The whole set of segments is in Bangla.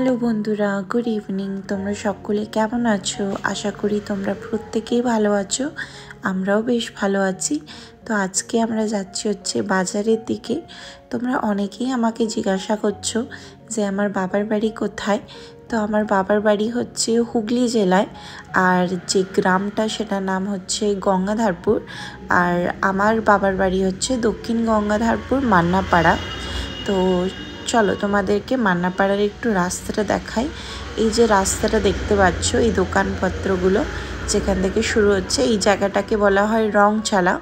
হ্যালো বন্ধুরা, গুড ইভিনিং। তোমরা সকলে কেমন আছো? আশা করি তোমরা প্রত্যেকেই ভালো আছো। আমরাও বেশ ভালো আছি। তো আজকে আমরা যাচ্ছি হচ্ছে বাজারের দিকে। তোমরা অনেকেই আমাকে জিজ্ঞাসা করছো যে আমার বাবার বাড়ি কোথায়। তো আমার বাবার বাড়ি হচ্ছে হুগলি জেলায়, আর যে গ্রামটা সেটার নাম হচ্ছে গঙ্গাধারপুর। আর আমার বাবার বাড়ি হচ্ছে দক্ষিণ গঙ্গাধারপুর মান্নাপাড়া। তো চলো তোমাদেরকে মান্নাপাড়ার একটু রাস্তাটা দেখাই। এই যে রাস্তাটা দেখতে পাচ্ছ, এই দোকানপত্রগুলো যেখান থেকে শুরু হচ্ছে, এই জায়গাটাকে বলা হয় রংচালা।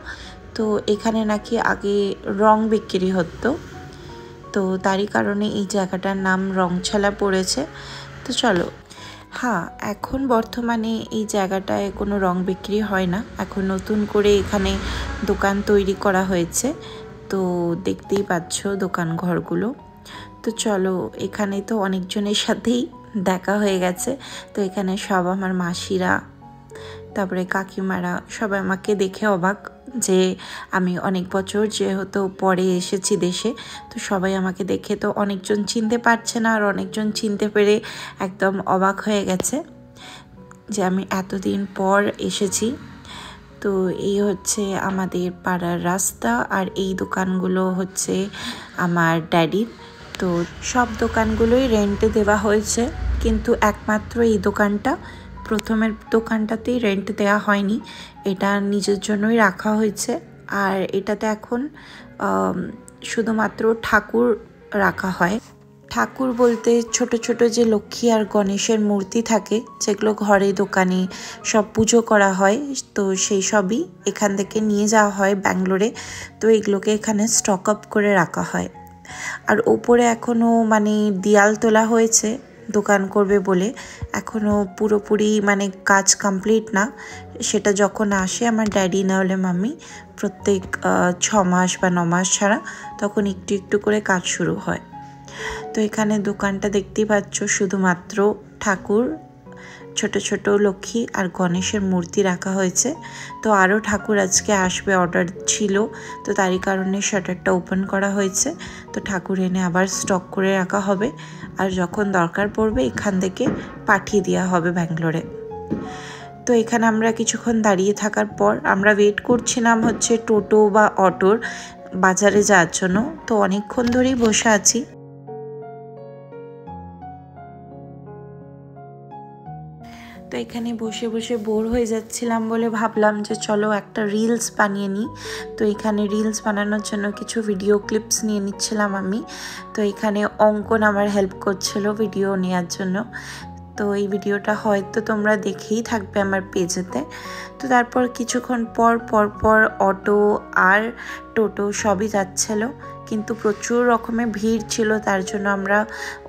তো এখানে নাকি আগে রং বিক্রি হতো, তো তারই কারণে এই জায়গাটার নাম রংচালা পড়েছে। তো চলো, হ্যাঁ, এখন বর্তমানে এই জায়গাটায় কোনো রং বিক্রি হয় না, এখন নতুন করে এখানে দোকান তৈরি করা হয়েছে। তো দেখতেই পাচ্ছ দোকান ঘরগুলো। তো চলো, এখানে তো অনেকজনের সাথেই দেখা হয়ে গেছে। তো এখানে সব আমার মাসিরা, তারপরে কাকিমারা সবাই আমাকে দেখে অবাক যে আমি অনেক বছর যেহেতু পরে এসেছি দেশে। তো সবাই আমাকে দেখে তো অনেকজন চিনতে পারছে না, আর অনেকজন চিনতে পেরে একদম অবাক হয়ে গেছে যে আমি এতদিন পর এসেছি। তো এই হচ্ছে আমাদের পাড়ার রাস্তা, আর এই দোকানগুলো হচ্ছে আমার ড্যাডির। তো সব দোকানগুলোই রেন্টে দেওয়া হয়েছে, কিন্তু একমাত্র এই দোকানটা, প্রথমের দোকানটাতেই রেন্ট দেওয়া হয়নি, এটা নিজের জন্যই রাখা হয়েছে। আর এটাতে এখন শুধুমাত্র ঠাকুর রাখা হয়। ঠাকুর বলতে ছোট ছোট যে লক্ষ্মী আর গণেশের মূর্তি থাকে, যেগুলো ঘরে দোকানে সব পুজো করা হয়, তো সেই সবই এখান থেকে নিয়ে যাওয়া হয় ব্যাঙ্গালোরে। তো এগুলোকে এখানে স্টক আপ করে রাখা হয়। আর ওপরে এখনও মানে দেয়াল তোলা হয়েছে দোকান করবে বলে, এখনও পুরোপুরি মানে কাজ কমপ্লিট না। সেটা যখন আসে আমার ড্যাডি না হলে মাম্মি, প্রত্যেক 6 মাস বা 9 মাস ছাড়া, তখন একটু একটু করে কাজ শুরু হয়। তো এখানে দোকানটা দেখতেই পাচ্ছ, শুধুমাত্র ঠাকুর, ছোট ছোট লক্ষ্মী আর গণেশের মূর্তি রাখা হয়েছে। তো আরও ঠাকুর আজকে আসবে, অর্ডার ছিল, তো তারই কারণে শাটারটা ওপেন করা হয়েছে। তো ঠাকুর এনে আবার স্টক করে রাখা হবে, আর যখন দরকার পড়বে এখান থেকে পাঠিয়ে দেওয়া হবে ব্যাঙ্গালোরে। তো এখানে আমরা কিছুক্ষণ দাঁড়িয়ে থাকার পর আমরা ওয়েট করছিলাম হচ্ছে টোটো বা অটোর বাজারে যাওয়ার জন্য। তো অনেকক্ষণ ধরেই বসে আছি। তো এখানে বসে বসে বোর হয়ে যাচ্ছিলাম বলে ভাবলাম যে চলো একটা রিলস বানিয়ে নিই। তো এখানে রিলস বানানোর জন্য কিছু ভিডিও ক্লিপস নিয়ে নিচ্ছিলাম আমি। তো এখানে অঙ্কন আমার হেল্প করছিল ভিডিও নেওয়ার জন্য। তো এই ভিডিওটা হয়তো তোমরা দেখেই থাকবে আমার পেজেতে। তো তারপর কিছুক্ষণ পর অটো আর টোটো সবই যাচ্ছিল, কিন্তু প্রচুর রকমের ভিড় ছিল, তার জন্য আমরা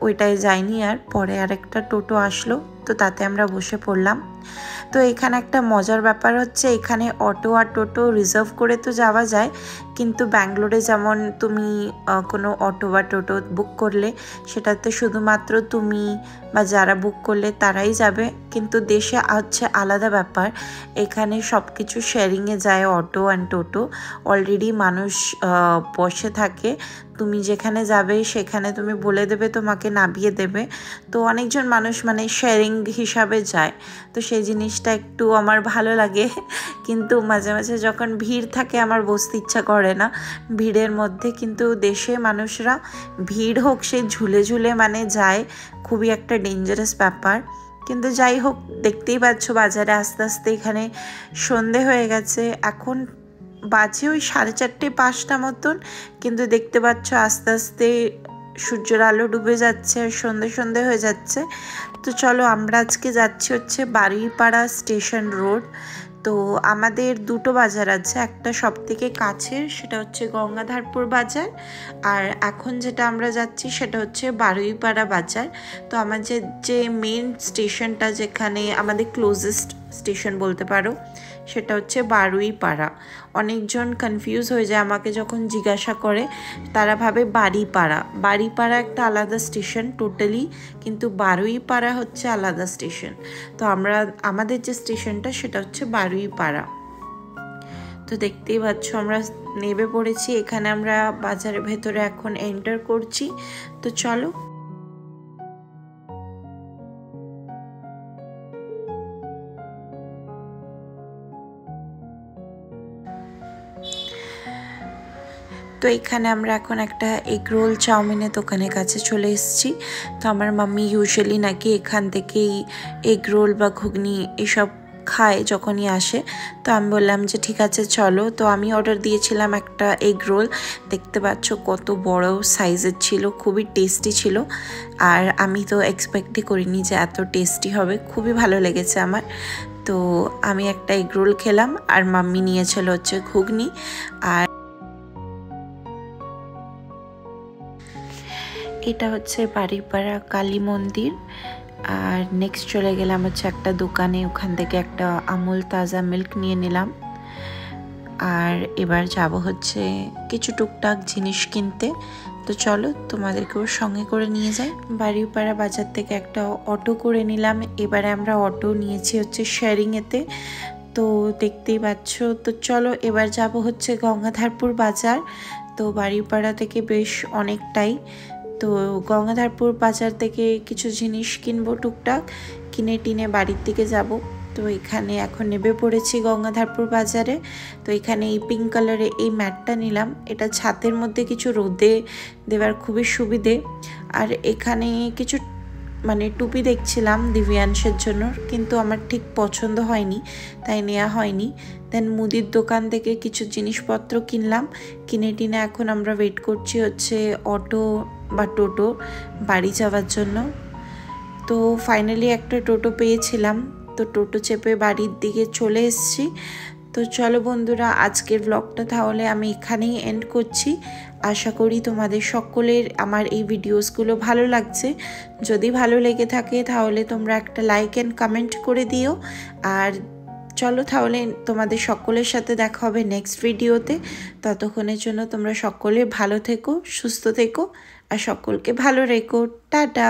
ওইটায় যাইনি। আর পরে আরেকটা টোটো আসলো, তো তাতে আমরা বসে পড়লাম। তো এখানে একটা মজার ব্যাপার হচ্ছে, এখানে অটো আর টোটো রিজার্ভ করে তো যাওয়া যায়, কিন্তু ব্যাঙ্গালোরে যেমন তুমি কোনো অটো বা টোটো বুক করলে সেটাতে শুধুমাত্র তুমি বা যারা বুক করলে তারাই যাবে, কিন্তু দেশে হচ্ছে আলাদা ব্যাপার। এখানে সব কিছু শেয়ারিংয়ে যায়, অটো অ্যান্ড টোটো। অলরেডি মানুষ বসে থাকে, তুমি যেখানে যাবে সেখানে তুমি বলে দেবে, তোমাকে নামিয়ে দেবে। তো অনেকজন মানুষ মানে শেয়ারিং হিসাবে যায়, তো সেই জিনিসটা একটু আমার ভালো লাগে। কিন্তু মাঝে মাঝে যখন ভিড় থাকে আমার বসতে ইচ্ছা করে না ভিড়ের মধ্যে। কিন্তু দেশে মানুষরা ভিড় হোক সে ঝুলে ঝুলে মানে যায়, খুবই একটা ডেঞ্জারাস ব্যাপার। কিন্তু যাই হোক, দেখতেই পাচ্ছ বাজারে আস্তে আস্তে এখানে সন্ধে হয়ে গেছে। এখন বাজে ওই 4:30-5টা মতন, কিন্তু দেখতে পাচ্ছ আস্তে আস্তে সূর্যের আলো ডুবে যাচ্ছে আর সন্ধে সন্ধে হয়ে যাচ্ছে। তো চলো, আমরা আজকে যাচ্ছি হচ্ছে বারুইপাড়া স্টেশন রোড। তো আমাদের দুটো বাজার আছে, একটা সব থেকে কাছের সেটা হচ্ছে গঙ্গাধারপুর বাজার, আর এখন যেটা আমরা যাচ্ছি সেটা হচ্ছে বারুইপাড়া বাজার। তো আমাদের যে মেন স্টেশনটা, যেখানে আমাদের ক্লোজেস্ট স্টেশন বলতে পারো, সেটা হচ্ছে বারুইপাড়া। অনেকজন কনফিউজ হয়ে যায় আমাকে যখন জিজ্ঞাসা করে, তারা ভাবে বারুইপাড়া একটা আলাদা স্টেশন টোটালি, কিন্তু বারুইপাড়া হচ্ছে আলাদা স্টেশন। তো আমাদের যে স্টেশনটা সেটা হচ্ছে বারুইপাড়া। তো দেখতেই পাচ্ছ আমরা নেমে পড়েছি, এখানে আমরা বাজারের ভেতরে এখন এন্টার করছি। তো চলো। তো এখানে আমরা এখন একটা এগ রোল চাউমিনের দোকানের কাছে চলে এসেছি। তো আমার মাম্মি ইউজুয়ালি নাকি এখান থেকেই এগ রোল বা ঘুগনি এসব খায় যখনই আসে। তো আমি বললাম যে ঠিক আছে চলো। তো আমি অর্ডার দিয়েছিলাম একটা এগ রোল, দেখতে পাচ্ছ কত বড় সাইজের ছিল, খুবই টেস্টি ছিল। আর আমি তো এক্সপেক্টই করিনি যে এত টেস্টি হবে, খুবই ভালো লেগেছে আমার। তো আমি একটা এগ রোল খেলাম আর মাম্মি নিয়েছিল হচ্ছে ঘুগনি। আর এটা হচ্ছে বাড়িপাড়া কালী মন্দির। আর নেক্সট চলে গেলাম হচ্ছে একটা দোকানে, ওখান থেকে একটা আমুল তাজা মিল্ক নিয়ে নিলাম। আর এবার যাব হচ্ছে কিছু টুকটাক জিনিস কিনতে। তো চলো তোমাদেরকেও সঙ্গে করে নিয়ে যাই। বাড়িপাড়া বাজার থেকে একটা অটো করে নিলাম। এবারে আমরা অটো নিয়েছি হচ্ছে শেয়ারিংয়েতে, তো দেখতেই পাচ্ছ। তো চলো এবার যাব হচ্ছে গঙ্গাধারপুর বাজার। তো বাড়িপাড়া থেকে বেশ অনেকটাই। তো গঙ্গাধারপুর বাজার থেকে কিছু জিনিস কিনবো টুকটাক, কিনে টিনে বাড়ির দিকে যাব। তো এখানে এখন নেমে পড়েছি গঙ্গাধারপুর বাজারে। তো এখানে এই পিঙ্ক কালারে এই ম্যাটটা নিলাম, এটা ছাদের মধ্যে কিছু রোদে দেওয়ার খুবই সুবিধে। আর এখানে কিছু মানে টুপি দেখছিলাম দিব্যাংশের জন্য, কিন্তু আমার ঠিক পছন্দ হয়নি, তাই নেওয়া হয়নি। দেন মুদির দোকান থেকে কিছু জিনিসপত্র কিনলাম, কিনে টিনে এখন আমরা ওয়েট করছি হচ্ছে অটো বা টোটো বাড়ি যাওয়ার জন্য। তো ফাইনালি একটা টোটো পেয়েছিলাম, তো টোটো চেপে বাড়ির দিকে চলে এসেছি। তো চলো বন্ধুরা, আজকের ব্লগটা তাহলে আমি এখানেই এন্ড করছি। আশা করি তোমাদের সকলের আমার এই ভিডিওসগুলো ভালো লাগছে। যদি ভালো লেগে থাকে তাহলে তোমরা একটা লাইক অ্যান্ড কমেন্ট করে দিও। আর চলো তাহলে তোমাদের সকলের সাথে দেখা হবে নেক্সট ভিডিওতে। ততক্ষণের জন্য তোমরা সকলে ভালো থেকো, সুস্থ থেকো আর সকলকে ভালো রেখো। টাটা।